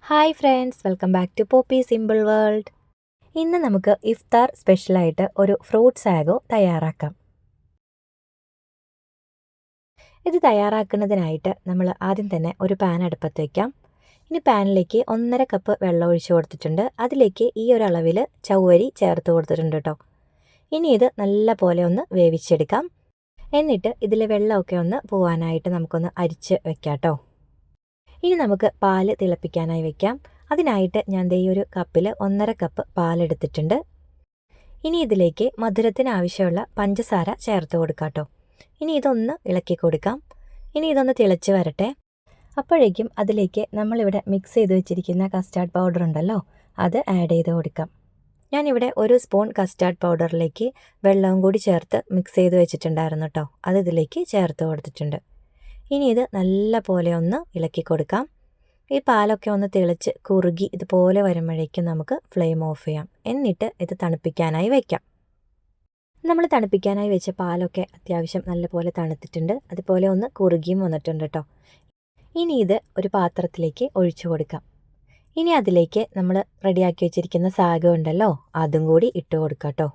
Hi friends, welcome back to Poppy Simple World. ഇന്ന് നമുക്ക് ഇഫ്താർ സ്പെഷ്യലായിട്ട് ഒരു ഫ്രൂട്ട് സാഗോ തയ്യാറാക്കാം. ഇത് തയ്യാറാക്കുന്നതിനായിട്ട് നമ്മൾ ആദ്യം തന്നെ ഒരു പാൻ അടുപ്പത്ത് വയ്ക്കാം. ഇനി പാനിലേക്ക് 1.5 കപ്പ് വെള്ളം ഒഴിച്ചു കൊടുത്തിട്ടുണ്ട്. അതിലേക്ക് ഈ ഒരു അളവിൽ ചവ്വരി ചേർത്ത് കൊടുത്തിട്ടുണ്ട് കേട്ടോ. ഇനി ഇത് നല്ല പോലെ ഒന്ന് വേവിച്ചെടുക്കാം. എന്നിട്ട് ഇതിലെ വെള്ളമൊക്കെ ഒന്ന് പോവാനായിട്ട് നമുക്കൊന്ന് അരിച്ച് വെക്കാം കേട്ടോ. ഇനി നമുക്ക് പാല് തിളപ്പിക്കാനായി വെക്കാം. അതിനായിട്ട് ഞാൻ ദേ ഒരു കപ്പിൽ 1.5 കപ്പ് പാലെടുത്തിട്ടുണ്ട്. ഇനി ഇതിലേക്ക് മധുരത്തിന് ആവശ്യമുള്ള പഞ്ചസാര ചേർത്ത് കൊടുക്കാം കേട്ടോ. ഇനി ഇതൊന്ന് ഇളക്കി കൊടുക്കാം. ഇനി ഇതൊന്ന് തിളച്ച് വരട്ടെ. അപ്പോഴേക്കും അതിലേക്ക് നമ്മളിവിടെ മിക്സ് ചെയ്ത് വെച്ചിരിക്കുന്ന കസ്റ്റാർഡ് പൗഡർ ഉണ്ടല്ലോ, അത് ആഡ് ചെയ്ത് കൊടുക്കാം. ഞാനിവിടെ 1 സ്പൂൺ കസ്റ്റാർഡ് പൗഡറിലേക്ക് വെള്ളവും കൂടി ചേർത്ത് മിക്സ് ചെയ്ത് വെച്ചിട്ടുണ്ടായിരുന്നു കേട്ടോ. അത് ഇതിലേക്ക് ചേർത്ത് കൊടുത്തിട്ടുണ്ട്. ഇനി ഇത് നല്ല പോലെ ഒന്ന് ഇളക്കി കൊടുക്കാം. ഈ പാലൊക്കെ ഒന്ന് തിളച്ച് കുറുകി ഇതുപോലെ വരുമ്പോഴേക്കും നമുക്ക് ഫ്ലെയിം ഓഫ് ചെയ്യാം. എന്നിട്ട് ഇത് തണുപ്പിക്കാനായി വയ്ക്കാം. നമ്മൾ തണുപ്പിക്കാനായി വെച്ച പാലൊക്കെ അത്യാവശ്യം നല്ലപോലെ തണുത്തിട്ടുണ്ട്. അതുപോലെ ഒന്ന് കുറുകിയും വന്നിട്ടുണ്ട് കേട്ടോ. ഇനി ഇത് ഒരു പാത്രത്തിലേക്ക് ഒഴിച്ചു കൊടുക്കാം. ഇനി അതിലേക്ക് നമ്മൾ റെഡിയാക്കി വെച്ചിരിക്കുന്ന സാഗോ ഉണ്ടല്ലോ, അതും കൂടി ഇട്ട് കൊടുക്കാം കേട്ടോ.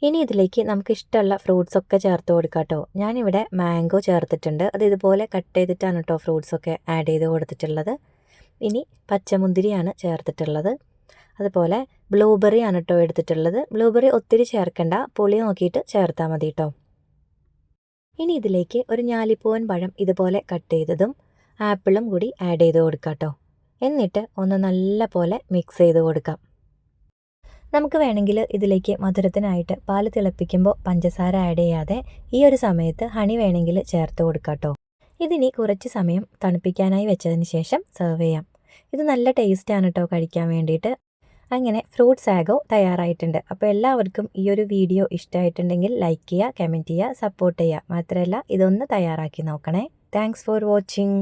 ഇനി ഇതിലേക്ക് നമുക്ക് ഇഷ്ടമുള്ള ഫ്രൂട്ട്സൊക്കെ ചേർത്ത് കൊടുക്കാം കേട്ടോ. ഞാനിവിടെ മാംഗോ ചേർത്തിട്ടുണ്ട്. അത് ഇതുപോലെ കട്ട് ചെയ്തിട്ടാണ് കേട്ടോ ഫ്രൂട്ട്സൊക്കെ ആഡ് ചെയ്ത് കൊടുത്തിട്ടുള്ളത്. ഇനി പച്ചമുന്തിരിയാണ് ചേർത്തിട്ടുള്ളത്. അതുപോലെ ബ്ലൂബെറി ആണ് കേട്ടോ എടുത്തിട്ടുള്ളത്. ബ്ലൂബെറി ഒത്തിരി ചേർക്കണ്ട, പുളി നോക്കിയിട്ട് ചേർത്താൽ മതി കേട്ടോ. ഇനി ഇതിലേക്ക് ഒരു ഞാലിപ്പൂവൻ പഴം ഇതുപോലെ കട്ട് ചെയ്തതും ആപ്പിളും കൂടി ആഡ് ചെയ്ത് കൊടുക്കാം കേട്ടോ. എന്നിട്ട് ഒന്ന് നല്ല പോലെ മിക്സ് ചെയ്ത് കൊടുക്കാം. നമുക്ക് വേണമെങ്കിൽ ഇതിലേക്ക് മധുരത്തിനായിട്ട് പാല് തിളപ്പിക്കുമ്പോൾ പഞ്ചസാര ആഡ് ചെയ്യാതെ ഈ ഒരു സമയത്ത് ഹണി വേണമെങ്കിൽ ചേർത്ത് കൊടുക്കാം കേട്ടോ. ഇതിനി കുറച്ച് സമയം തണുപ്പിക്കാനായി വെച്ചതിന് ശേഷം സെർവ് ചെയ്യാം. ഇത് നല്ല ടേസ്റ്റാണ് കേട്ടോ കഴിക്കാൻ വേണ്ടിയിട്ട്. അങ്ങനെ ഫ്രൂട്ട് സാഗോ തയ്യാറായിട്ടുണ്ട്. അപ്പോൾ എല്ലാവർക്കും ഈ ഒരു വീഡിയോ ഇഷ്ടമായിട്ടുണ്ടെങ്കിൽ ലൈക്ക് ചെയ്യുക, കമൻറ്റ് ചെയ്യുക, സപ്പോർട്ട് ചെയ്യുക. മാത്രമല്ല ഇതൊന്ന് തയ്യാറാക്കി നോക്കണേ. Thanks for watching.